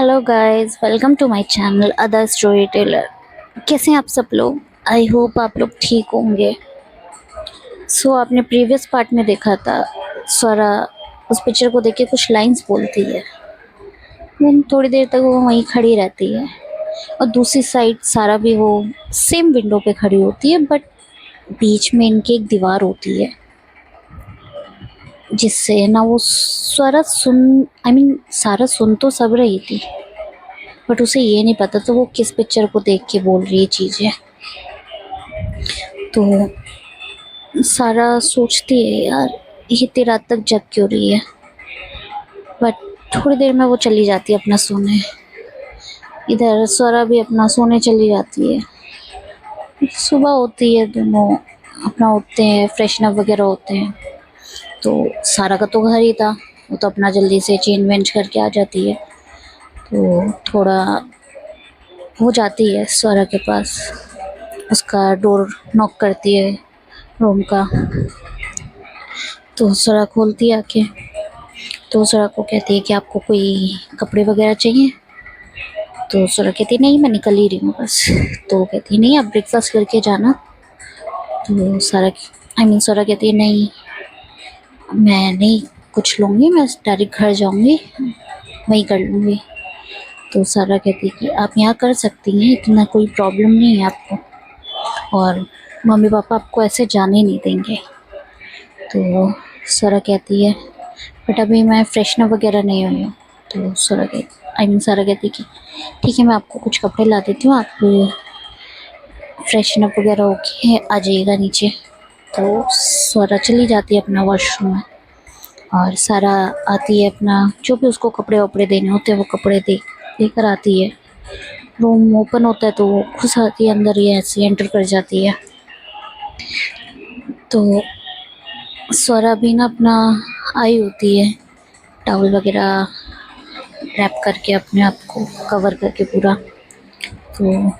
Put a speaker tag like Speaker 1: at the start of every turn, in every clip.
Speaker 1: Hello guys, welcome to my channel other storyteller. कैसे हैं आप सब लोग? आई होप आप लोग ठीक होंगे। आपने प्रीवियस पार्ट में देखा था, स्वरा उस पिक्चर को देख के कुछ लाइंस बोलती है। देन थोड़ी देर तक वो वहीं खड़ी रहती है और दूसरी साइड सारा भी वो सेम विंडो पे खड़ी होती है, बट बीच में इनकी एक दीवार होती है जिससे ना वो स्वरा सुन सारा सुन तो सब रही थी, बट उसे ये नहीं पता तो वो किस पिक्चर को देख के बोल रही है चीज़ें। तो सारा सोचती है, यार ये इतनी रात तक जग क्यों रही है, बट थोड़ी देर में वो चली जाती है अपना सोने। इधर स्वरा भी अपना सोने चली जाती है। सुबह होती है, दोनों अपना उठते हैं, फ्रेशन अप वगैरह होते हैं। तो सारा का तो घर ही था, वो तो अपना जल्दी से चेंज वेंज करके आ जाती है। तो थोड़ा वो जाती है स्वरा के पास, उसका डोर नॉक करती है रूम का। तो स्वरा खोलती है आके, तो स्वरा को कहती है कि आपको कोई कपड़े वगैरह चाहिए। तो स्वरा कहती है नहीं, मैं निकल ही रही हूँ बस। तो वो कहती है नहीं, आप ब्रेकफास्ट करके जाना। तो स्वरा कहती है नहीं, मैं नहीं कुछ लूँगी, मैं डायरेक्ट घर जाऊँगी, वहीं कर लूँगी। तो सारा कहती है कि आप यहाँ कर सकती हैं, इतना कोई प्रॉब्लम नहीं है आपको, और मम्मी पापा आपको ऐसे जाने नहीं देंगे। तो सारा कहती है बट अभी मैं फ्रेशन अप वगैरह नहीं हुई हूँ। तो सारा कहती है कि ठीक है, मैं आपको कुछ कपड़े ला देती हूँ, आप फ्रेशन अप वगैरह होके आ जाइएगा नीचे। तो स्वरा चली जाती है अपना वॉशरूम में, और सारा आती है, अपना जो भी उसको कपड़े वपड़े देने होते हैं वो कपड़े लेकर आती है। रूम ओपन होता है तो वो घुस आती है अंदर, ही ऐसे एंटर कर जाती है। तो स्वरा भी ना अपना आई होती है, टॉवल वगैरह रैप करके अपने आप को कवर करके पूरा। तो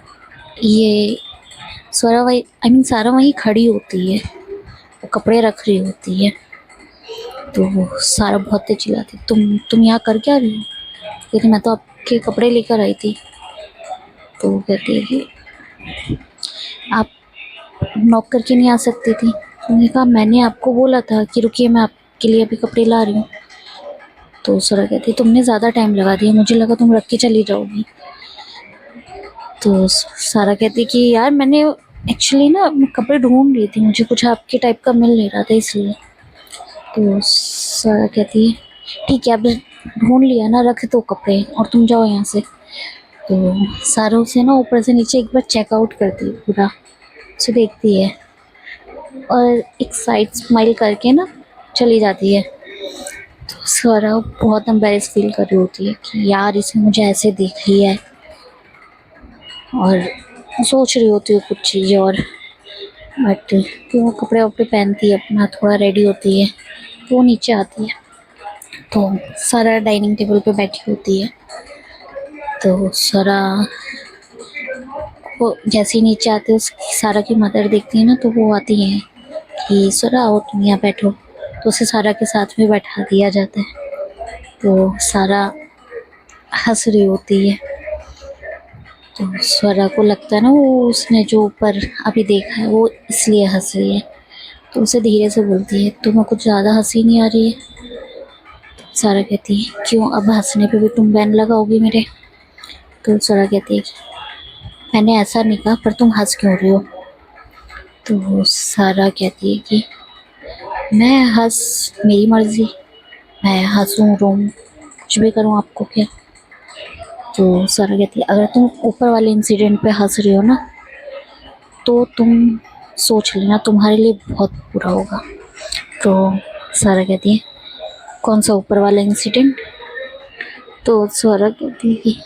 Speaker 1: ये स्वरा वही सारा वहीं खड़ी होती है, वो कपड़े रख रही होती है। तो सारा बहुत तेज चिल्लाती, तुम यहाँ कर क्या रही हो? कहती मैं तो आपके कपड़े लेकर आई थी। तो वो कहती है कि आप नॉक करके नहीं आ सकती थी? मैंने कहा मैंने आपको बोला था कि रुकिए, मैं आपके लिए अभी कपड़े ला रही हूँ। तो स्वरा कहती तुमने ज़्यादा टाइम लगा दिया, मुझे लगा तुम रख के चली जाओगी। तो सारा कहती कि यार मैंने एक्चुअली ना कपड़े ढूंढ रही थी, मुझे कुछ आपके टाइप का मिल नहीं रहा था इसलिए। तो सारा कहती है ठीक है, अब ढूंढ लिया ना, रख दो कपड़े और तुम जाओ यहाँ से। तो सारा उसे ना ऊपर से नीचे एक बार चेकआउट करती है, पूरा उसे देखती है और एक साइड स्माइल करके ना चली जाती है। तो सारा बहुत एम्बैरेस फील कर रही होती है कि यार इसने मुझे ऐसे देख लिया है, और सोच रही होती है कुछ चीज़ें, और बट वो कपड़े वपड़े पहनती है, अपना थोड़ा रेडी होती है, तो वो नीचे आती है। तो सारा डाइनिंग टेबल पे बैठी होती है। तो सारा वो जैसे ही नीचे आते है, उसकी सारा की मदर देखती है ना, तो वो आती है कि सारा आओ तुम यहाँ बैठो। तो उसे सारा के साथ में बैठा दिया जाता है। तो सारा हंस रही होती है। तो स्वरा को लगता है ना वो उसने जो ऊपर अभी देखा है वो इसलिए हंस रही है। तो उसे धीरे से बोलती है तुम्हें कुछ ज़्यादा हंसी नहीं आ रही है? तो सारा कहती है क्यों, अब हंसने पे भी तुम बैन लगाओगी मेरे? तो स्वरा कहती है मैंने ऐसा नहीं कहा, पर तुम हंस क्यों रही हो? तो सारा कहती है कि मैं मेरी मर्जी, मैं हंसूँ रोऊँ कुछ भी करूँ, आपको क्या? तो सारा कहती है अगर तुम ऊपर वाले इंसिडेंट पे हंस रही हो ना, तो तुम सोच लेना तुम्हारे लिए बहुत बुरा होगा। तो सारा कहती है कौन सा ऊपर वाला इंसिडेंट? तो सारा कहती है कि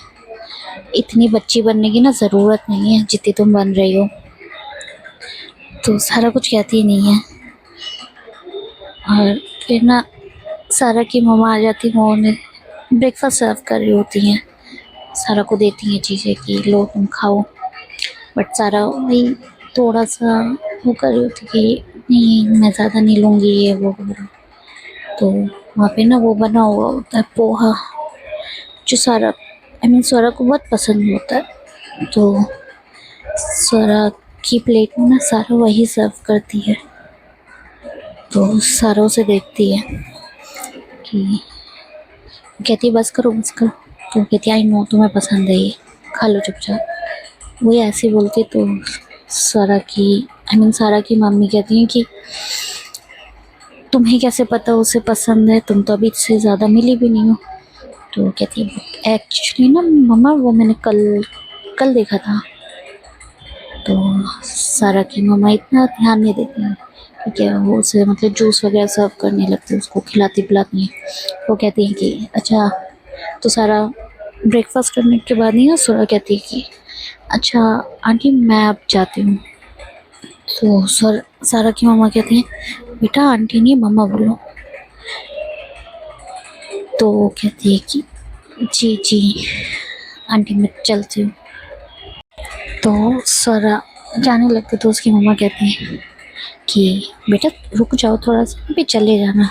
Speaker 1: इतनी बच्ची बनने की ना ज़रूरत नहीं है जितनी तुम बन रही हो। तो सारा कुछ कहती ही नहीं है। और फिर ना सारा की मम्मा आ जाती है, वो उन्हें ब्रेकफास्ट सर्व कर रही होती हैं, सारा को देती हैं चीज़ें कि लो तुम खाओ। बट सारा वही थोड़ा सा वो कर रही होती कि नहीं मैं ज़्यादा नहीं लूँगी ये वो वगैरह। तो वहाँ पे ना वो बना हुआ होता है पोहा, जो सारा आई मीन स्वरा को बहुत पसंद होता है। तो स्वरा की प्लेट में ना सारा वही सर्व करती है। तो सारा उसे देखती है कि कहती है बस करो बस करो। तो कहती है आई नो तुम्हें पसंद है ये, खा लो चुपचाप। वो ऐसे बोलती तो सारा की आई मीन सारा की मम्मी कहती हैं कि तुम्हें कैसे पता उसे पसंद है, तुम तो अभी इससे ज़्यादा मिली भी नहीं हो। तो कहती है एक्चुअली ना मम्मा वो मैंने कल कल देखा था। तो सारा की मम्मा इतना ध्यान नहीं देती हैं, ठीक है। वो उसे मतलब जूस वगैरह सर्व करने लगती है, उसको खिलाती पिलाती हैं। वो कहती हैं कि अच्छा, तो सारा ब्रेकफास्ट करने के बाद नहीं, सारा कहती है कि अच्छा आंटी मैं अब जाती हूँ। तो सारा की मम्मा कहती हैं बेटा आंटी नहीं मम्मा बोलो। तो वो कहती है कि जी जी आंटी मैं चलती हूँ। तो सारा जाने लगते तो उसकी मम्मा कहती हैं कि बेटा रुक जाओ थोड़ा सा, भी चले जाना।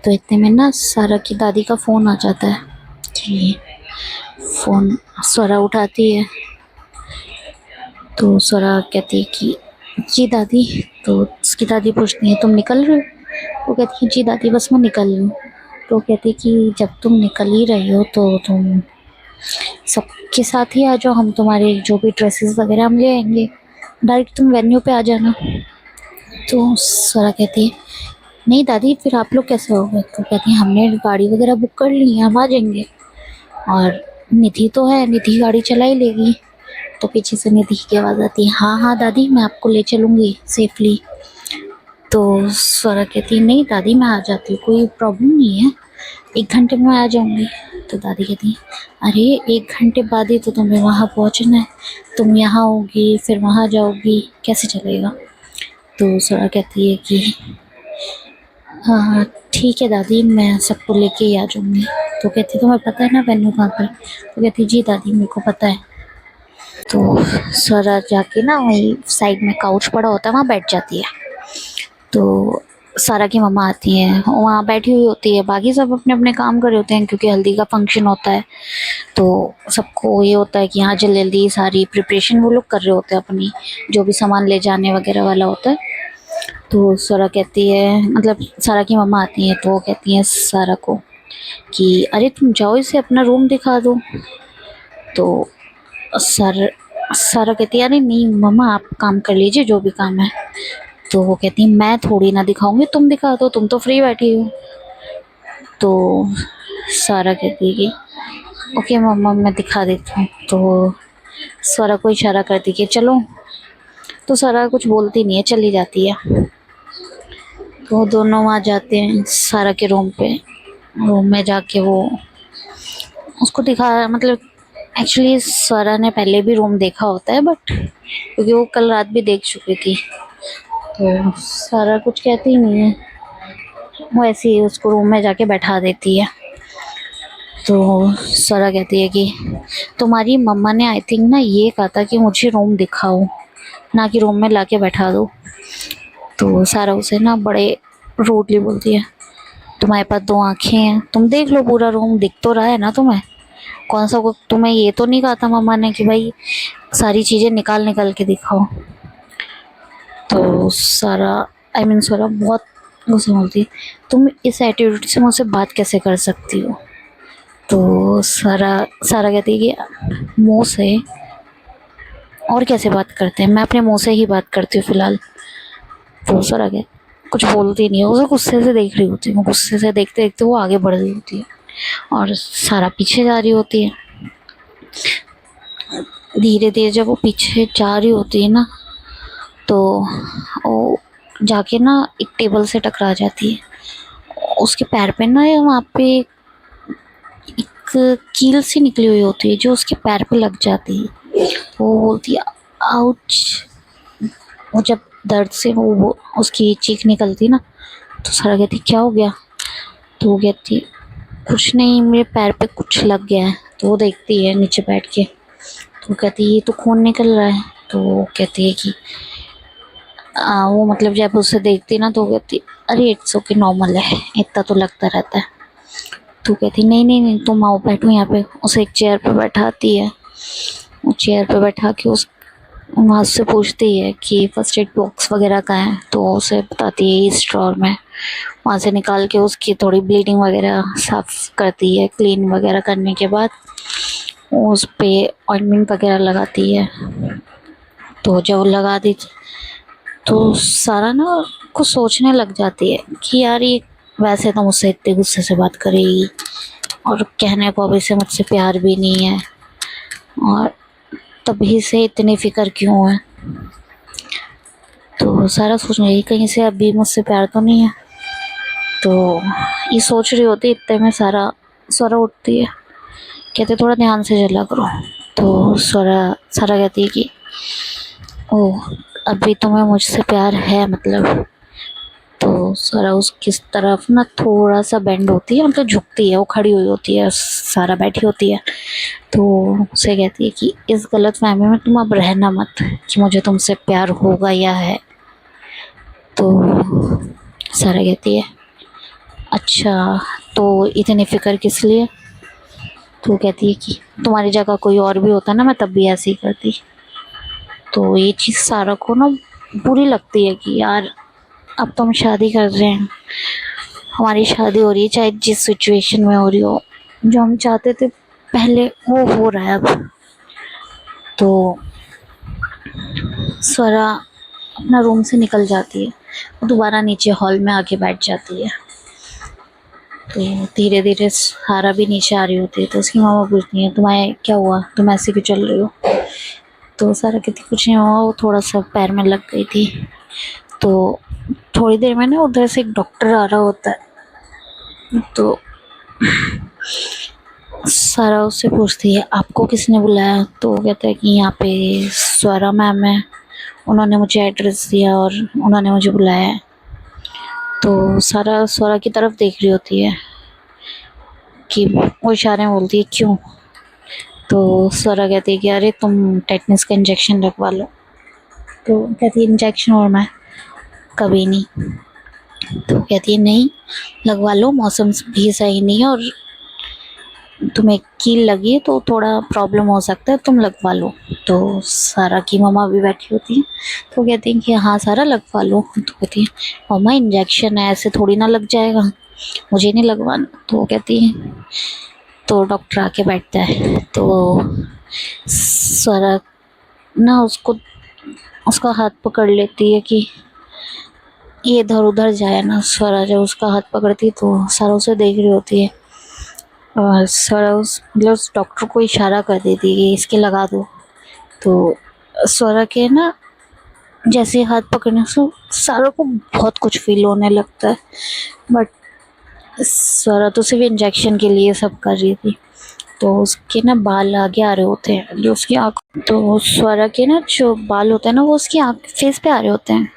Speaker 1: तो इतने में ना सारा की दादी का फ़ोन आ जाता है कि फ़ोन स्वरा उठाती है। तो स्वरा कहती है कि जी दादी। तो उसकी दादी पूछती है तुम निकल रहे हो? वो कहती है जी दादी बस मैं निकल रही हूँ। तो कहती है कि जब तुम निकल ही रही हो तो तुम सबके साथ ही आ जाओ, हम तुम्हारे जो भी ड्रेसेस वगैरह हम ले आएंगे, डायरेक्ट तुम वेन्यू पे आ जाना। तो स्वरा कहती है नहीं दादी फिर आप लोग कैसे हो गए? तो कहती है हमने गाड़ी वगैरह बुक कर ली है, हम आ जाएंगे। और निधि तो है, निधि गाड़ी चला ही लेगी। तो पीछे से निधि की आवाज़ आती है हाँ हाँ दादी मैं आपको ले चलूँगी सेफली। तो स्वरा कहती है नहीं दादी मैं आ जाती हूँ, कोई प्रॉब्लम नहीं है, 1 घंटे में आ जाऊँगी। तो दादी कहती है अरे 1 घंटे बाद ही तो तुम्हें वहाँ पहुँचना है, तुम यहाँ होगी फिर वहाँ जाओगी, कैसे चलेगा? तो स्वरा कहती है कि हाँ ठीक है दादी मैं सबको लेके ही आ जाऊँगी। तो कहती तुम्हें पता है ना वेन्यू कहाँ पर? तो कहती जी दादी मेरे को पता है। तो स्वरा जाके ना वही साइड में काउच पड़ा होता है वहाँ बैठ जाती है। तो सारा की मम्मा आती हैं, वहाँ बैठी हुई होती है, बाकी सब अपने अपने काम कर रहे होते हैं क्योंकि हल्दी का फंक्शन होता है। तो सबको ये होता है कि हाँ जल्दी जल्दी सारी प्रिपरेशन वो लोग कर रहे होते हैं अपनी, जो भी सामान ले जाने वगैरह वाला होता है। तो सारा कहती है मतलब सारा की मम्मा आती हैं तो वो कहती हैं सारा को कि अरे तुम जाओ इसे अपना रूम दिखा दो। तो सर सारा कहती है अरे नहीं मम्मा आप काम कर लीजिए जो भी काम है। तो वो कहती है मैं थोड़ी ना दिखाऊंगी, तुम दिखा दो, तुम तो फ्री बैठी हो। तो सारा कहती है कि ओके मम्मा मैं दिखा देती हूँ। तो सारा को इशारा करती है कि चलो। तो सारा कुछ बोलती नहीं है, चली जाती है। तो दोनों वहाँ जाते हैं सारा के रूम पे। रूम में जाके वो उसको दिखा मतलब एक्चुअली सारा ने पहले भी रूम देखा होता है बट क्योंकि वो कल रात भी देख चुकी थी तो सारा कुछ कहती नहीं है, वो ऐसे ही उसको रूम में जाके बैठा देती है। तो सारा कहती है कि तुम्हारी मम्मा ने आई थिंक ना ये कहा था कि मुझे रूम दिखाओ, ना कि रूम में लाके बैठा दो। तो सारा उसे ना बड़े रूडली बोलती है तुम्हारे पास 2 आँखें हैं, तुम देख लो पूरा रूम, दिख तो रहा है ना तुम्हें, कौन सा तुम्हें ये तो नहीं कहा था मम्मा ने कि भाई सारी चीज़ें निकाल निकाल के दिखाओ। तो सारा आई मीन सारा बहुत गुस्सा बोलती तुम इस एटीट्यूड से मुझसे बात कैसे कर सकती हो? तो सारा सारा कहती है कि मुँह से और कैसे बात करते हैं, मैं अपने मुँह से ही बात करती हूँ फ़िलहाल। तो सारा क्या कुछ बोलती नहीं है, उसे गुस्से से देख रही होती है, वो गुस्से से देखते देखते वो आगे बढ़ रही होती है और सारा पीछे जा रही होती है। धीरे धीरे जब वो पीछे जा रही होती है ना तो वो जाके ना एक टेबल से टकरा जाती है। उसके पैर पे ना वहाँ पे एक कील सी निकली हुई होती है जो उसके पैर पे लग जाती है। वो बोलती है आउच। वो जब दर्द से वो उसकी चीख निकलती ना तो सारा कहती क्या हो गया? तो वो कहती कुछ नहीं मेरे पैर पे कुछ लग गया है। तो वो देखती है नीचे बैठ के तो वो कहती ये तो खून निकल रहा है। तो वो कहती है कि वो मतलब जब उसे देखती ना तो वो कहती अरे इट्स ओके नॉर्मल है, इतना तो लगता रहता है। तो कहती नहीं नहीं नहीं तुम आओ बैठो यहाँ पे। उसे एक चेयर पे बैठाती है। वो चेयर पे बैठा के उस वहाँ से पूछती है कि फर्स्ट एड बॉक्स वगैरह का है, तो उसे बताती है इस ड्रॉर में। वहाँ से निकाल के उसकी थोड़ी ब्लीडिंग वगैरह साफ करती है। क्लीन वगैरह करने के बाद उस पे ऑइंटमेंट वगैरह लगाती है। तो जब वो लगा दी तो सारा ना कुछ सोचने लग जाती है कि यार ये वैसे तो मुझसे इतने गुस्से से बात करेगी और कहने को अभी से मुझसे प्यार भी नहीं है, और तभी से इतनी फिक्र क्यों है। तो सारा सोचने लगी कहीं से अभी मुझसे प्यार तो नहीं है। तो ये सोच रही होती इतने में स्वरा उठती है। कहते थोड़ा ध्यान से चला करो। तो सारा कहती है कि ओह अभी तुम्हें मुझसे प्यार है मतलब। तो सारा उसकी तरफ ना थोड़ा सा बेंड होती है, मतलब झुकती है। वो खड़ी हुई होती है, सारा बैठी होती है। तो उसे कहती है कि इस गलत फहमी में तुम अब रहना मत कि मुझे तुमसे प्यार होगा या है। तो सारा कहती है अच्छा तो इतनी फिक्र किस लिए। तो कहती है कि तुम्हारी जगह कोई और भी होता ना मैं तब भी ऐसे ही करती। तो ये चीज़ सारा को ना बुरी लगती है कि यार अब तो हम शादी कर रहे हैं, हमारी शादी हो रही है, चाहे जिस सिचुएशन में हो रही हो, जो हम चाहते थे पहले वो हो रहा है अब। तो स्वरा अपना रूम से निकल जाती है, वो दोबारा नीचे हॉल में आके बैठ जाती है। तो धीरे धीरे सारा भी नीचे आ रही होती है। तो उसकी मामा पूछती है तुम्हें क्या हुआ, तुम ऐसे क्यों चल रही हो। तो सारा कहती कुछ नहीं हुआ, वो थोड़ा सा पैर में लग गई थी। तो थोड़ी देर में ना उधर से एक डॉक्टर आ रहा होता है। तो सारा उससे पूछती है आपको किसने बुलाया। तो वो कहता है कि यहाँ पे स्वरा मैम है, उन्होंने मुझे एड्रेस दिया और उन्होंने मुझे बुलाया है। तो सारा स्वरा की तरफ देख रही होती है कि वो इशारे में बोलती है क्यों। तो स्वरा कहती है कि अरे तुम टेटनस का इंजेक्शन लगवा लो। तो कहती है इंजेक्शन और मैं कभी नहीं। तो कहती है नहीं लगवा लो, मौसम भी सही नहीं है और तुम्हें कील लगी है तो थोड़ा प्रॉब्लम हो सकता है, तुम लगवा लो। तो सारा की मम्मा भी बैठी होती है। तो कहती है कि हाँ सारा लगवा लो। तो कहती है मम्मा इंजेक्शन है ऐसे थोड़ी ना लग जाएगा, मुझे नहीं लगवाना। तो वो कहती है, तो डॉक्टर आके बैठता है। तो सारा ना उसका हाथ पकड़ लेती है कि ये इधर उधर जाए ना। स्वरा जब उसका हाथ पकड़ती है तो सारा उसे देख रही होती है और स्वरा उस डॉक्टर को इशारा कर देती है कि इसके लगा दो। तो स्वरा के ना जैसे हाथ पकड़ने से सारा को बहुत कुछ फील होने लगता है, बट स्वरा तो सिर्फ इंजेक्शन के लिए सब कर रही थी। तो उसके ना बाल आगे आ रहे होते हैं जो उसकी आँख। तो स्वरा के ना जो बाल होते हैं ना वो उसकी आँख फेस पे आ रहे होते हैं,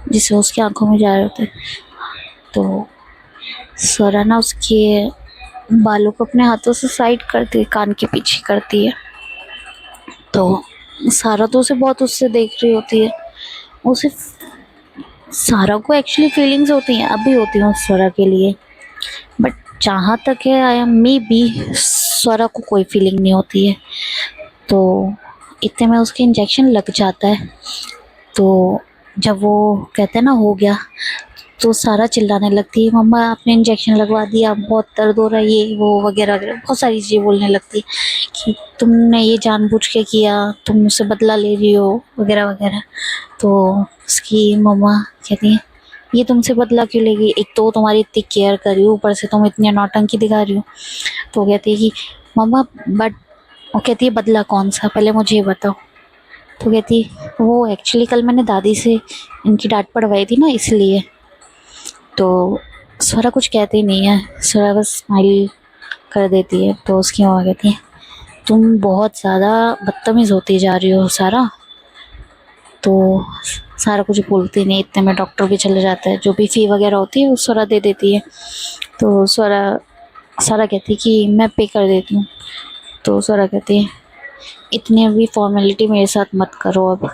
Speaker 1: जिससे उसकी आंखों में जा रहे होते हैं। तो स्वरा ना उसके बालों को अपने हाथों से साइड करती है, कान के पीछे करती है। तो सारा तो उसे बहुत उससे देख रही होती है। उसे सारा को एक्चुअली फीलिंग्स होती हैं, अभी होती हैं स्वरा के लिए, बट जहाँ तक है आई एम मे बी स्वरा को कोई फीलिंग नहीं होती है। तो इतने में उसके इंजेक्शन लग जाता है। तो जब वो कहते हैं ना हो गया, तो सारा चिल्लाने लगती है मम्मा आपने इंजेक्शन लगवा दिया, बहुत दर्द हो रहा है, ये वो वगैरह वगैरह बहुत सारी चीज़ें बोलने लगती है कि तुमने ये जानबूझ के किया, तुम मुझसे बदला ले रही हो वगैरह वगैरह। तो उसकी मम्मा कहती है ये तुमसे बदला क्यों लेगी, एक तो तुम्हारी इतनी केयर कर रही हो, ऊपर से तुम इतनी नौटंकी दिखा रही हो। तो कहती है कि मम्मा बट, वो कहती है बदला कौन सा पहले मुझे ये बताओ। तो कहती वो एक्चुअली कल मैंने दादी से इनकी डांट पड़वाई थी ना इसलिए। तो स्वरा कुछ कहती नहीं है, स्वरा बस स्माइल कर देती है। तो उसकी माँ कहती है तुम बहुत ज़्यादा बदतमीज़ होती जा रही हो सारा। तो सारा कुछ बोलती नहीं, इतने में डॉक्टर भी चले जाता है, जो भी फ़ी वगैरह होती है वो स्वरा दे देती है। तो सारा कहती है कि मैं पे कर देती हूँ। तो स्वरा कहती है इतनी भी फॉर्मेलिटी मेरे साथ मत करो अब।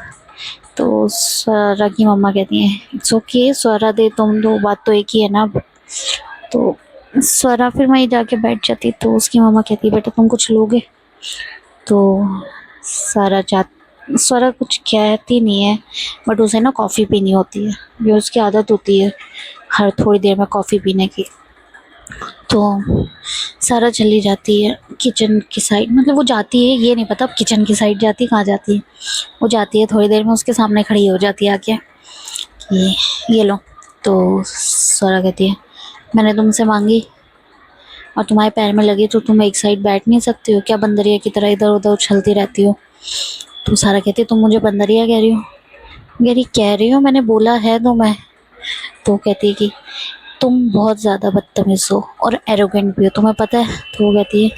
Speaker 1: तो स्वरा की मम्मा कहती हैं इट्स ओके स्वरा दे तुम दो, बात तो एक ही है ना अब। तो स्वरा फिर वहीं जाके बैठ जाती, तो उसकी मम्मा कहती बेटा तुम कुछ लोगे? तो सारा जा स्वरा कुछ कहती नहीं है, बट उसे ना कॉफ़ी पीनी होती है, ये उसकी आदत होती है हर थोड़ी देर में कॉफ़ी पीने की। तो सारा चली जाती है किचन की साइड, मतलब वो जाती है, ये नहीं पता किचन की साइड जाती है कहाँ जाती है। वो जाती है थोड़ी देर में उसके सामने खड़ी हो जाती है आके कि ये लो। तो स्वरा कहती है मैंने तुमसे मांगी और तुम्हारे पैर में लगी तो तुम एक साइड बैठ नहीं सकती हो क्या, बंदरिया की तरह इधर उधर उछलती रहती हो? तो सारा कहती है तुम मुझे बंदरिया कह रही हो? कह रही हो मैंने बोला है तो मैं। तो कहती है कि तुम बहुत ज़्यादा बदतमीज़ हो और एरोगेंट भी हो, तुम्हें पता है? तो वो कहती है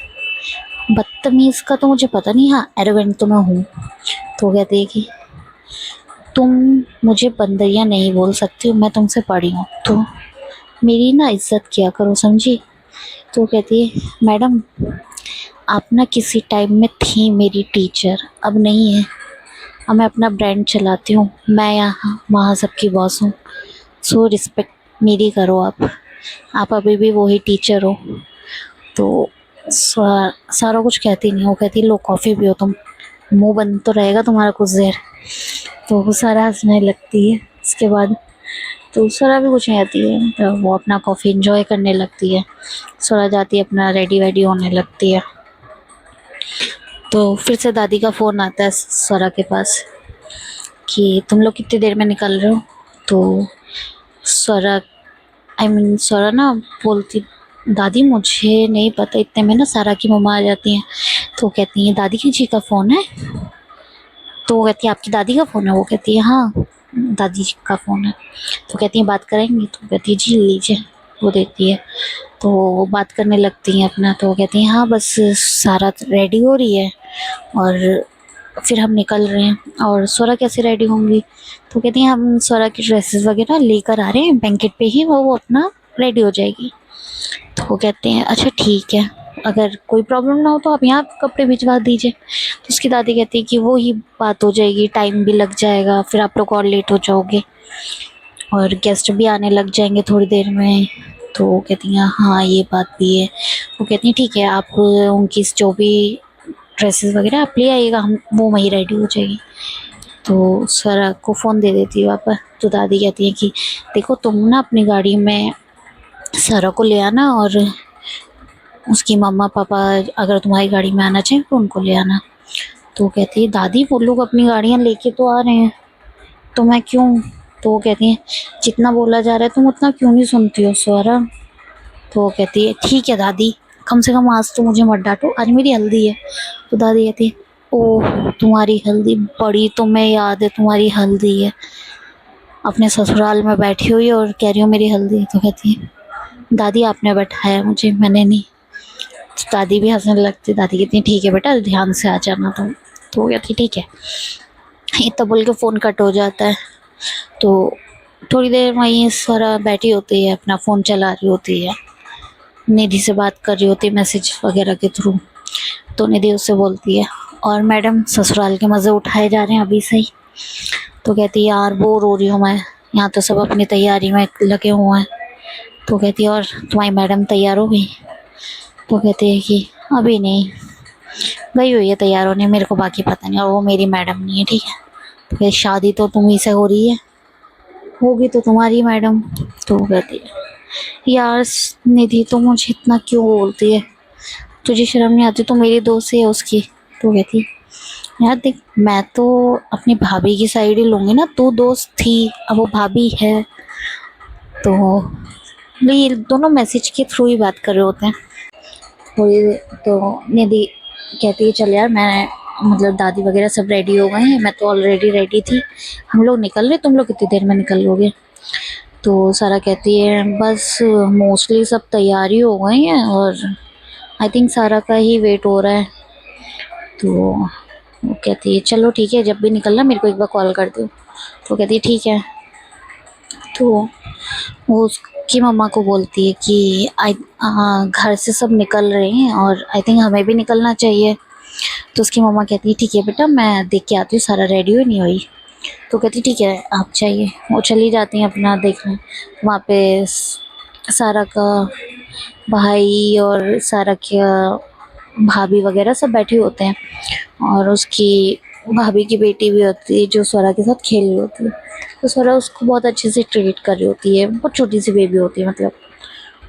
Speaker 1: बदतमीज़ का तो मुझे पता नहीं, हाँ एरोगेंट तो मैं हूँ। तो वो कहती है कि तुम मुझे बंदरिया नहीं बोल सकती हो, मैं तुमसे बड़ी हूँ, तो मेरी ना इज्जत किया करो, समझी? तो वो कहती है मैडम आप ना किसी टाइम में थी मेरी टीचर, अब नहीं है, अब मैं अपना ब्रांड चलाती हूँ, मैं यहाँ वहाँ सबकी बॉस हूँ, सो रिस्पेक्ट मेरी करो आप अभी भी वही टीचर हो। तो सारा कुछ कहती नहीं, वो कहती लो कॉफ़ी पियो तुम, मुंह बंद तो रहेगा तुम्हारा कुछ देर। तो वो सारा हंसने लगती है। इसके बाद तो सारा भी कुछ नहीं आती है, तो वो अपना कॉफ़ी इंजॉय करने लगती है। सारा जाती है अपना रेडी वेडी होने लगती है। तो फिर से दादी का फ़ोन आता है स्वरा के पास कि तुम लोग कितनी देर में निकल रहे हो? तो स्वरा स्वरा ना बोलती दादी मुझे नहीं पता, इतने में ना सारा की मम्मा आ जाती हैं। तो कहती हैं दादी की जी का फ़ोन है? तो वो कहती है आपकी दादी का फ़ोन है? वो कहती है हाँ दादी जी का फ़ोन है। तो कहती हैं बात करेंगी? तो कहती है जी लीजिए। वो देती है, तो वो बात करने लगती हैं अपना। तो वो कहती हैं हाँ बस सारा रेडी हो रही है और फिर हम निकल रहे हैं। और स्वरा कैसे रेडी होंगी? तो कहती हैं हम स्वरा की ड्रेसेस वगैरह लेकर आ रहे हैं, बैंकेट पे ही वो अपना रेडी हो जाएगी। तो वो कहते हैं अच्छा ठीक है, अगर कोई प्रॉब्लम ना हो तो आप यहाँ कपड़े भिजवा दीजिए। तो उसकी दादी कहती है कि वो ही बात हो जाएगी, टाइम भी लग जाएगा, फिर आप लोग और लेट हो जाओगे और गेस्ट भी आने लग जाएंगे थोड़ी देर में। तो वो कहती हैं हाँ ये बात भी है। वो कहती हैं ठीक है आप उनकी जो भी ड्रेसेस वगैरह आप ले आइएगा, हम वो वहीं रेडी हो जाएगी। तो स्वरा को फ़ोन दे देती है वापस। तो दादी कहती है कि देखो तुम ना अपनी गाड़ी में स्वरा को ले आना और उसकी मम्मा पापा अगर तुम्हारी गाड़ी में आना चाहिए तो उनको ले आना। तो कहती है दादी वो लोग अपनी गाड़ियाँ लेके तो आ रहे हैं तो मैं क्यों? तो वो कहती है जितना बोला जा रहा है तुम उतना क्यों नहीं सुनती हो स्वरा? तो वो कहती है ठीक है दादी, कम से कम आज तो मुझे मत डांटो, आज मेरी हल्दी है। तो दादी कहती है ओह तुम्हारी हल्दी, बड़ी तुम्हें याद है तुम्हारी हल्दी है, अपने ससुराल में बैठी हुई और कह रही हो मेरी हल्दी है। तो कहती है दादी आपने बैठाया मुझे, मैंने नहीं। तो दादी भी हंसने लगती, दादी कहती है ठीक है बेटा ध्यान से आ जाना तुम। तो वो कहती ठीक है। इतना बोल के फ़ोन कट हो जाता है। तो थोड़ी देर वहीं स्वरा बैठी होती है, अपना फ़ोन चला रही होती है, निधि से बात कर रही होती है मैसेज वगैरह के थ्रू। तो निधि उससे बोलती है और मैडम ससुराल के मज़े उठाए जा रहे हैं अभी से ही? तो कहती है यार बोर हो रही हूँ मैं, यहाँ तो सब अपनी तैयारी में लगे हुए हैं। तो कहती है और तुम्हारी मैडम तैयार हो गई? तो कहती है कि अभी नहीं, गई हुई है तैयार होने, मेरे को बाकी पता नहीं, और वो मेरी मैडम नहीं है ठीक है। तो कहती शादी तो तुम्ही से हो रही है, होगी तो तुम्हारी मैडम। तो वो कहती है यार निधि तो मुझे इतना क्यों बोलती है, तुझे शर्म नहीं आती? तो मेरी दोस्त है उसकी। तो कहती यार देख मैं तो अपनी भाभी की साइड ही लूँगी ना, तू दोस्त थी अब वो भाभी है। तो ये दोनों मैसेज के थ्रू ही बात कर रहे होते हैं थोड़ी देर। तो निधि कहती है चल यार मैं मतलब दादी वगैरह सब रेडी हो गए हैं, मैं तो ऑलरेडी रेडी थी, हम लोग निकल रहे, तुम लोग कितनी देर में निकल लोगे? तो सारा कहती है बस मोस्टली सब तैयारी हो गई हैं और आई थिंक सारा का ही वेट हो रहा है। तो वो कहती है चलो ठीक है जब भी निकलना मेरे को एक बार कॉल कर दो। तो कहती है ठीक है। तो वो उसकी मम्मा को बोलती है कि घर से सब निकल रहे हैं और आई थिंक हमें भी निकलना चाहिए। तो उसकी मम्मा कहती है ठीक है बेटा मैं देख के आती हूँ सारा रेडी हुई नहीं हुई। तो कहती ठीक है आप चाहिए। वो चली जाती हैं अपना देखने, वहाँ पे सारा का भाई और सारा के भाभी वगैरह सब बैठे होते हैं, और उसकी भाभी की बेटी भी होती है जो स्वरा के साथ खेल रही होती है। तो स्वरा उसको बहुत अच्छे से ट्रीट कर रही होती है, बहुत छोटी सी बेबी होती है, मतलब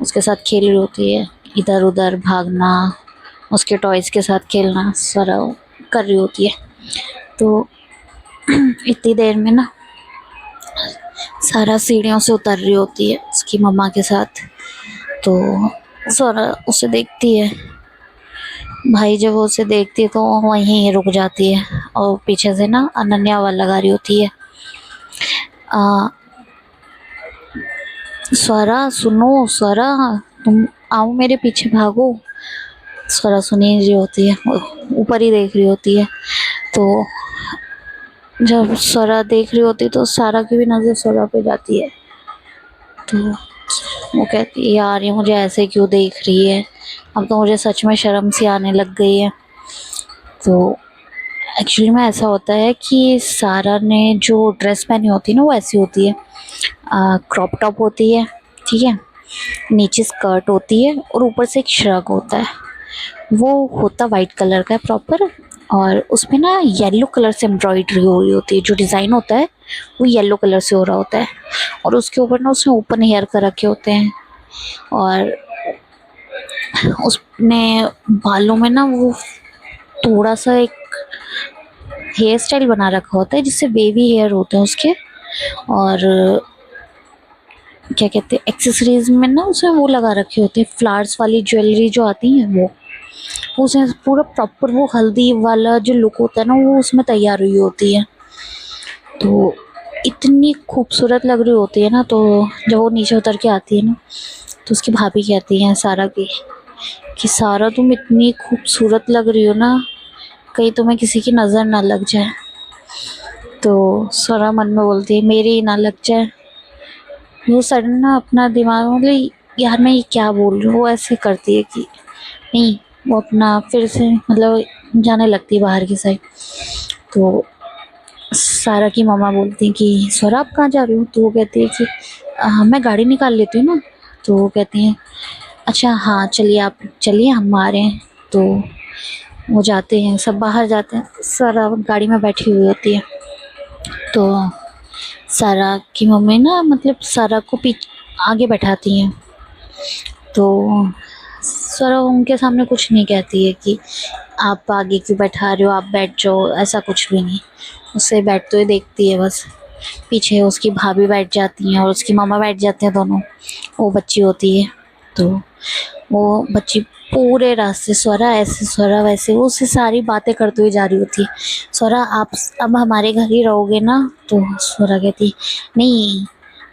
Speaker 1: उसके साथ खेल रही होती है, इधर उधर भागना, उसके टॉयज के साथ खेलना स्वरा कर रही होती है। तो इतनी देर में ना सारा सीढ़ियों से उतर रही होती है उसकी मम्मा के साथ। तो स्वरा उसे देखती है, भाई जब वो उसे देखती है तो वो वहीं रुक जाती है, और पीछे से ना अनन्या आवाज लगा रही होती है, आ, स्वरा सुनो, स्वरा तुम आओ मेरे पीछे भागो। स्वरा सुनी रही होती है, वो ऊपर ही देख रही होती है। तो जब स्वरा देख रही होती है तो सारा की भी नज़र स्वरा पे जाती है। तो वो कहती है यार ये मुझे ऐसे क्यों देख रही है, अब तो मुझे सच में शर्म सी आने लग गई है। तो एक्चुअली में ऐसा होता है कि सारा ने जो ड्रेस पहनी होती है ना वो ऐसी होती है, क्रॉप टॉप होती है, ठीक है, नीचे स्कर्ट होती है और ऊपर से एक श्रग होता है, वो होता वाइट कलर का है प्रॉपर, और उसमें ना येलो कलर से एम्ब्रॉयडरी हो रही होती है, जो डिज़ाइन होता है वो येलो कलर से हो रहा होता है, और उसके ऊपर ना उसने ओपन हेयर कर रखे होते हैं, और उसने बालों में ना वो थोड़ा सा एक हेयर स्टाइल बना रखा होता है जिससे बेबी हेयर होते हैं उसके, और क्या कहते हैं एक्सेसरीज में ना उसमें वो लगा रखे होते हैं फ्लावर्स वाली ज्वेलरी जो आती है वो उसमें पूरा प्रॉपर वो हल्दी वाला जो लुक होता है ना वो उसमें तैयार हुई होती है। तो इतनी खूबसूरत लग रही होती है ना, तो जब वो नीचे उतर के आती है ना तो उसकी भाभी कहती है सारा की कि सारा तुम इतनी खूबसूरत लग रही हो ना, कहीं तुम्हें किसी की नज़र ना लग जाए। तो सारा मन में बोलती है मेरी ही ना लग जाए। वो सडन ना अपना दिमाग मतलब यार मैं ये क्या बोल रही हूँ, वो ऐसे करती है कि नहीं, वो अपना फिर से मतलब जाने लगती है बाहर की साइड। तो सारा की मम्मा बोलती हैं कि स्वरा आप कहाँ जा रही हो, तो वो कहती है कि मैं गाड़ी निकाल लेती हूँ ना। तो वो कहती हैं अच्छा हाँ चलिए आप चलिए हम आ रहे हैं। तो वो जाते हैं, सब बाहर जाते हैं, सारा गाड़ी में बैठी हुई होती है। तो सारा की मम्मी ना मतलब सारा को आगे बैठाती हैं। तो सारा उनके सामने कुछ नहीं कहती है कि आप आगे क्यों बैठा रहे हो, आप बैठ जाओ, ऐसा कुछ भी नहीं, उसे बैठते हुए देखती है बस। पीछे उसकी भाभी बैठ जाती हैं और उसकी मामा बैठ जाते हैं दोनों, वो बच्ची होती है। तो वो बच्ची पूरे रास्ते स्वरा ऐसे स्वरा वैसे वो उससे सारी बातें करते हुए जा रही होती है, स्वरा आप अब हमारे घर ही रहोगे ना। तो स्वरा कहती नहीं,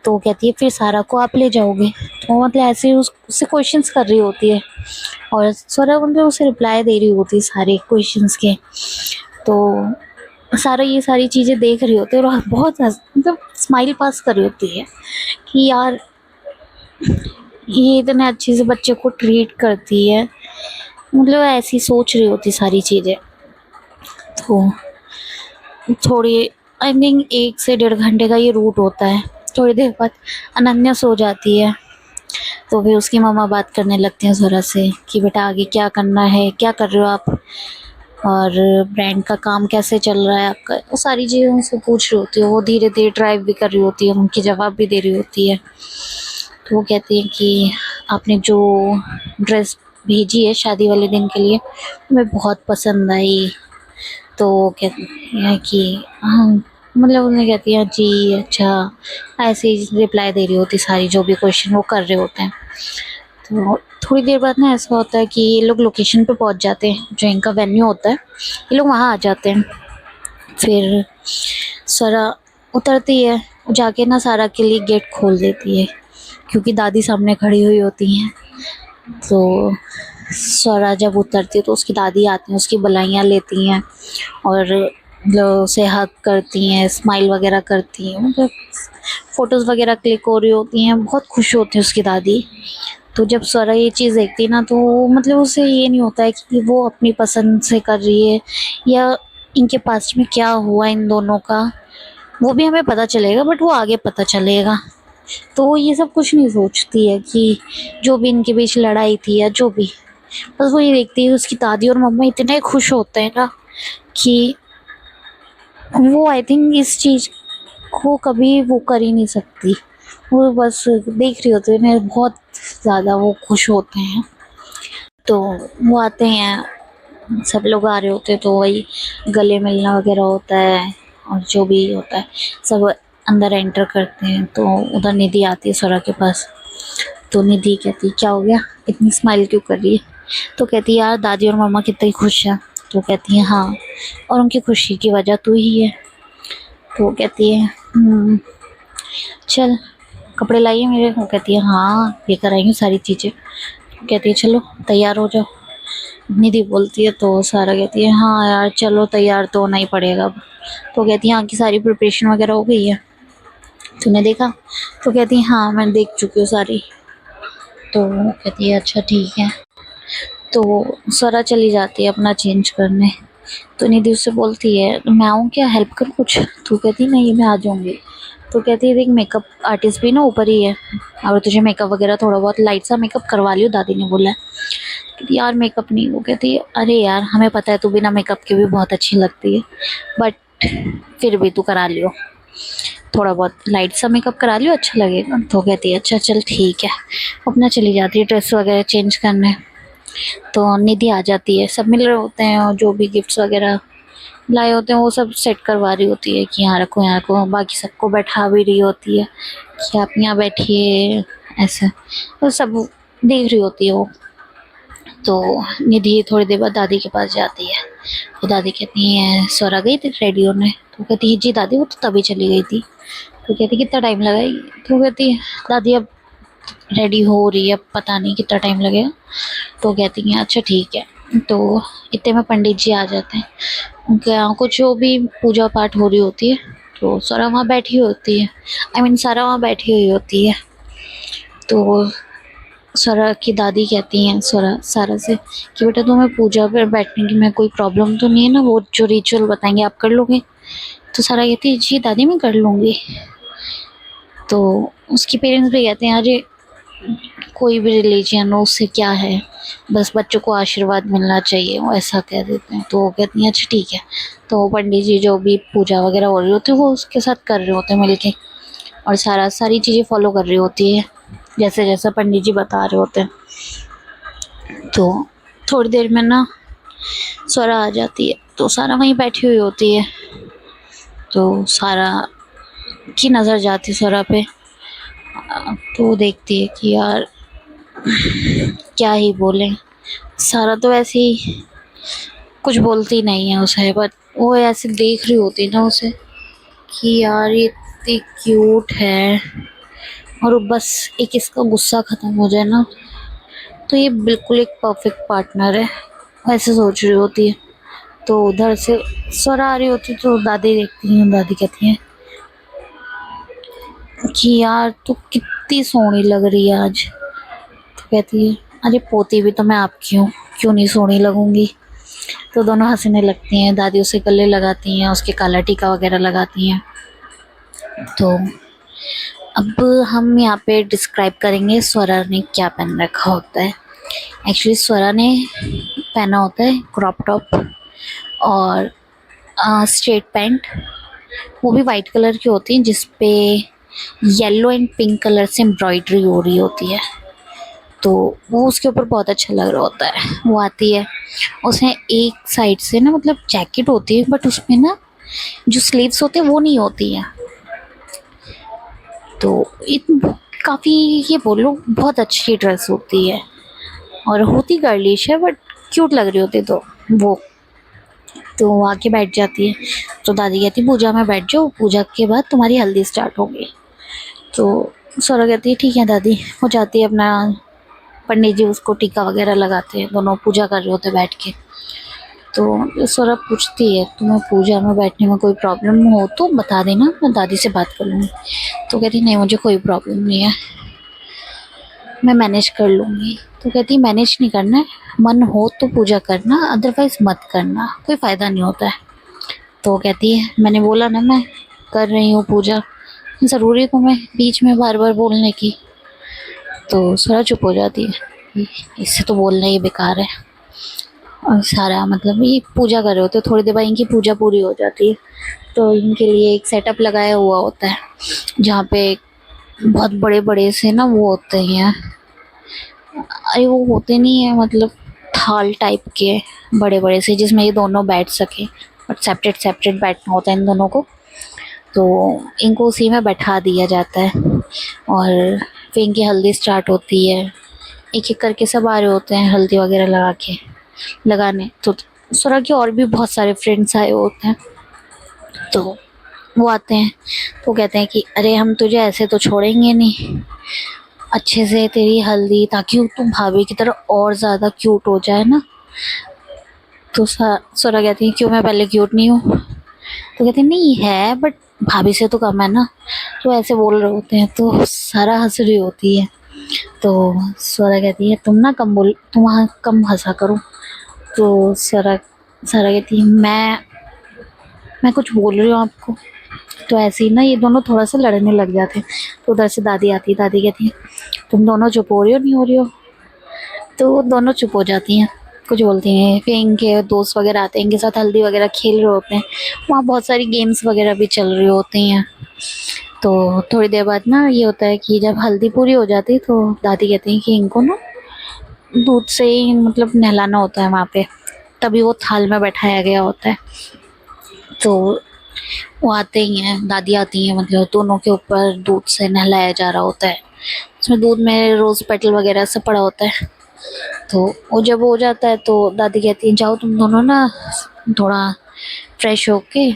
Speaker 1: तो वो कहती है फिर सारा को आप ले जाओगे। तो वो मतलब ऐसे ही उससे क्वेश्चंस कर रही होती है, और स्वरा मतलब उसे रिप्लाई दे रही होती है सारे क्वेश्चंस के। तो सारा ये सारी चीज़ें देख रही होती है और बहुत मतलब स्माइल पास कर रही होती है कि यार ये इतने अच्छे से बच्चे को ट्रीट करती है, मतलब ऐसी सोच रही होती सारी चीज़ें। तो थोड़ी आई थिंक 1 से 1.5 घंटे का ये रूट होता है। थोड़ी देर बाद अनन्या सो जाती है, तो फिर उसकी मम्मा बात करने लगती हैं ज़रा से कि बेटा आगे क्या करना है, क्या कर रहे हो आप, और ब्रांड का काम कैसे चल रहा है आपका, वो सारी चीज़ें उनसे पूछ रही होती है। वो धीरे धीरे ड्राइव भी कर रही होती है, उनकी जवाब भी दे रही होती है। तो वो कहती हैं कि आपने जो ड्रेस भेजी है शादी वाले दिन के लिए मुझे बहुत पसंद आई। तो वो कहती हैं कि हाँ, मतलब उन्हें कहती है जी अच्छा, ऐसे ही रिप्लाई दे रही होती सारी जो भी क्वेश्चन वो कर रहे होते हैं। तो थोड़ी देर बाद ना ऐसा होता है कि ये लोग लोकेशन पे पहुंच जाते हैं, जो इनका वेन्यू होता है, ये लोग वहाँ आ जाते हैं। फिर सारा उतरती है, जाके ना सारा के लिए गेट खोल देती है क्योंकि दादी सामने खड़ी हुई होती हैं। तो सारा जब उतरती है तो उसकी दादी आती हैं, उसकी बलाइयाँ लेती हैं और मतलब उसे हग करती हैं, स्माइल वगैरह करती हैं, मतलब फ़ोटोज़ वगैरह क्लिक हो रही होती हैं, बहुत खुश होती है उसकी दादी। तो जब स्वरा ये चीज़ देखती है ना तो मतलब उसे ये नहीं होता है कि वो अपनी पसंद से कर रही है या इनके पास्ट में क्या हुआ इन दोनों का, वो भी हमें पता चलेगा बट वो आगे पता चलेगा। तो वो ये सब कुछ नहीं सोचती है कि जो भी इनके बीच लड़ाई थी या जो भी, बस वो ये देखती है उसकी दादी और मम्मा इतने खुश होते हैं ना कि वो आई थिंक इस चीज़ को कभी वो कर ही नहीं सकती। वो बस देख रही होती है ना, बहुत ज़्यादा वो खुश होते हैं। तो वो आते हैं, सब लोग आ रहे होते हैं, तो वही गले मिलना वगैरह होता है और जो भी होता है सब अंदर एंटर करते हैं। तो उधर निधि आती है स्वरा के पास। तो निधि कहती क्या हो गया, इतनी स्माइल क्यों कर रही है? तो कहती है यार दादी और मम्मा कितनी खुश हैं। तो कहती है हाँ, और उनकी खुशी की वजह तू ही है। तो वो कहती है चल कपड़े लाइए मेरे। वो कहती है हाँ लेकर आई हूँ सारी चीज़ें। कहती है चलो तैयार हो जाओ। निधि बोलती है तो सारा कहती है हाँ यार चलो तैयार तो होना ही पड़ेगा अब। तो कहती है आपकी सारी प्रिपरेशन वगैरह हो गई है, तूने देखा? तो कहती है हाँ मैं देख चुकी हूँ सारी। तो कहती है अच्छा ठीक है। तो स्वरा चली जाती है अपना चेंज करने। तो निधि उससे बोलती है मैं आऊँ क्या, हेल्प करूँ कुछ? तो कहती नहीं मैं आ जाऊँगी। तो कहती है देख मेकअप आर्टिस्ट भी ना ऊपर ही है, और तुझे मेकअप वगैरह थोड़ा बहुत लाइट सा मेकअप करवा लियो, दादी ने बोला है। कहती यार मेकअप नहीं। वो कहती है अरे यार हमें पता है तू बिना मेकअप के भी बहुत अच्छी लगती है, बट फिर भी तू करा लियो, थोड़ा बहुत लाइट सा मेकअप करा लियो अच्छा लगेगा। तो कहती है अच्छा चल ठीक है। अपना चली जाती है ड्रेस वगैरह चेंज करने। तो निधि आ जाती है, सब मिल रहे होते हैं और जो भी गिफ्ट्स वगैरह लाए होते हैं वो सब सेट करवा रही होती है कि यहाँ रखो यहाँ रखो। बाकी सबको बैठा भी रही होती है कि आप यहाँ बैठिए ऐसे, तो सब देख रही होती है वो। तो निधि थोड़ी देर बाद दादी के पास जाती है। तो दादी कहती है स्वरा गई थी रेडी होने? तो कहती है जी दादी वो तो तभी चली गई थी। तो कहती कितना टाइम लगाएगी? तो कहती है दादी अब रेडी हो रही है, पता नहीं कितना टाइम लगेगा। तो कहती हैं अच्छा ठीक है। तो इतने में पंडित जी आ जाते हैं, उनके यहाँ कुछ जो भी पूजा पाठ हो रही होती है। तो स्वरा वहाँ बैठी होती है, आई मीन सारा वहाँ बैठी हुई होती है। तो स्वरा की दादी कहती हैं स्वरा सारा से कि बेटा तुम्हें पूजा पर बैठने की में कोई प्रॉब्लम तो नहीं है ना, वो जो रिचुअल बताएंगे आप कर लोगे? तो सारा कहती है जी दादी मैं कर लूँगी। तो उसके पेरेंट्स भी कहते हैं अरे कोई भी रिलीजन हो उससे क्या है, बस बच्चों को आशीर्वाद मिलना चाहिए, वो ऐसा कह देते हैं। तो वो कहती हैं अच्छा ठीक है। तो पंडित जी जो भी पूजा वगैरह हो रही होती है वो उसके साथ कर रहे होते हैं मिलके, और सारी चीज़ें फॉलो कर रही होती है जैसे जैसे पंडित जी बता रहे होते हैं। तो थोड़ी देर में ना स्वरा आ जाती है। तो सारा वहीं बैठी हुई होती है। तो सारा की नज़र जाती है स्वरा पे। तो वो देखती है कि यार क्या ही बोले, सारा तो ऐसे ही कुछ बोलती नहीं है उसे, बट वो ऐसे देख रही होती ना उसे कि यार ये इतनी क्यूट है, और बस एक इसका गुस्सा ख़त्म हो जाए ना तो ये बिल्कुल एक परफेक्ट पार्टनर है, ऐसे सोच रही होती है। तो उधर से स्वरा आ रही होती तो दादी देखती हैं, दादी कहती हैं कि यार तू कितनी सोहनी लग रही है आज। तो कहती है अरे पोती भी तो मैं आपकी हूँ, क्यों नहीं सोहनी लगूंगी। तो दोनों हंसने लगती हैं, दादी उसे गले लगाती हैं, उसके काला टीका वगैरह लगाती हैं। तो अब हम यहाँ पे डिस्क्राइब करेंगे स्वरा ने क्या पहन रखा होता है। एक्चुअली स्वरा ने पहना होता है क्रॉप टॉप और स्ट्रेट पैंट, वो भी वाइट कलर की होती है जिस पे येलो एंड पिंक कलर से एम्ब्रॉयडरी हो रही होती है। तो वो उसके ऊपर बहुत अच्छा लग रहा होता है। वो आती है, उसमें एक साइड से ना मतलब जैकेट होती है बट उसमें ना जो स्लीव्स होते हैं वो नहीं होती है। तो काफ़ी ये बोलो बहुत अच्छी ड्रेस होती है और होती गर्लिश है बट क्यूट लग रही होती तो वो। तो वो आके बैठ जाती है। तो दादी कहती पूजा में बैठ जाओ, पूजा के बाद तुम्हारी हल्दी स्टार्ट होगी। तो स्वरा कहती है ठीक है दादी। हो जाती है अपना, पंडित जी उसको टीका वगैरह लगाते हैं, दोनों पूजा कर रहे होते बैठ के। तो स्वरा पूछती है तुम्हें पूजा में बैठने में कोई प्रॉब्लम हो तो बता देना, मैं दादी से बात कर लूँगी। तो कहती नहीं मुझे कोई प्रॉब्लम नहीं है, मैं मैनेज कर लूँगी। तो कहती मैनेज नहीं करना है, मन हो तो पूजा करना, अदरवाइज़ मत करना, कोई फ़ायदा नहीं होता है। तो कहती है मैंने बोला ना मैं कर रही हूँ पूजा, ज़रूरी तो मैं बीच में बार बार बोलने की, तो स्वरा चुप हो जाती है, इससे तो बोलना ही बेकार है। और सारा मतलब ये पूजा कर रहे होते हैं, थोड़ी देर बाद इनकी पूजा पूरी हो जाती है, तो इनके लिए एक सेटअप लगाया हुआ होता है जहाँ पे बहुत बड़े बड़े से ना वो होते हैं, अरे वो होते नहीं है मतलब थाल टाइप के बड़े बड़े से, जिसमें ये दोनों बैठ सके, बट सेपरेट सेपरेट बैठना होता है इन दोनों को। तो इनको उसी में बैठा दिया जाता है और फिर इनकी हल्दी स्टार्ट होती है। एक एक करके सब आ रहे होते हैं हल्दी वगैरह लगाने। तो सुरा के और भी बहुत सारे फ्रेंड्स आए होते हैं, तो वो आते हैं तो कहते हैं कि अरे हम तुझे ऐसे तो छोड़ेंगे नहीं, अच्छे से तेरी हल्दी, ताकि तुम भाभी की तरह और ज़्यादा क्यूट हो जाए ना। तो सुरा कहती है क्यों, मैं पहले क्यूट नहीं हूँ? तो कहते हैं नहीं है, बट भाभी से तो कम है ना। तो ऐसे बोल रहे होते हैं, तो सारा हंस रही होती है। तो स्वरा कहती है तुम वहाँ कम हंसा करो। तो स्वरा स्वरा कहती है मैं कुछ बोल रही हूँ आपको। तो ऐसे ही ना ये दोनों थोड़ा सा लड़ने लग जाते हैं। तो उधर से दादी आती है, दादी कहती है तुम दोनों चुप हो रही हो नहीं हो रही हो? तो वो दोनों चुप हो जाती हैं, कुछ बोलती हैं। फिर इनके दोस्त वगैरह आते हैं, इनके साथ हल्दी वगैरह खेल रहे होते हैं, वहाँ बहुत सारी गेम्स वगैरह भी चल रही होती हैं। तो थोड़ी देर बाद ना ये होता है कि जब हल्दी पूरी हो जाती है तो दादी कहती हैं कि इनको ना दूध से ही मतलब नहलाना होता है वहाँ पे, तभी वो थाल में बैठाया गया होता है। तो वो आते ही हैं, दादी आती हैं, मतलब दोनों के ऊपर दूध से नहलाया जा रहा होता है। उसमें दूध में रोज़ पेटल वगैरह सब पड़ा होता है। तो वो जब हो जाता है तो दादी कहती है जाओ तुम दोनों ना थोड़ा फ्रेश होके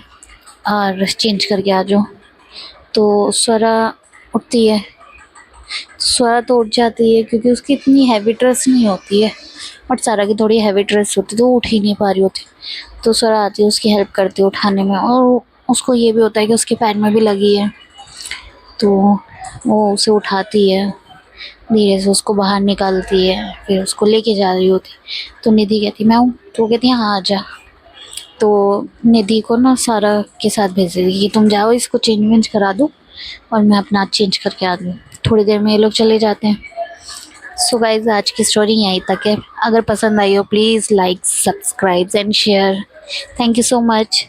Speaker 1: और चेंज करके आ जाओ। तो स्वरा उठती है, स्वरा तो उठ जाती है क्योंकि उसकी इतनी हैवी ड्रेस नहीं होती है, बट सारा की थोड़ी हैवी ड्रेस होती है तो वो उठ ही नहीं पा रही होती। तो स्वरा आती है, उसकी हेल्प करती है उठाने में, और उसको ये भी होता है कि उसके पैर में भी लगी है। तो वो उसे उठाती है, धीरे से उसको बाहर निकालती है, फिर उसको लेके जा रही होती। तो निधि कहती मैं हूँ, तो वो कहती है हाँ आ जा। तो निधि को ना सारा के साथ भेज देगी कि तुम जाओ इसको चेंज वेंज करा दो और मैं अपना चेंज करके आ दूँ। थोड़ी देर में ये लोग चले जाते हैं। सो गाइज आज की स्टोरी यहीं तक है। अगर पसंद आई हो please like subscribe and share. Thank you so much.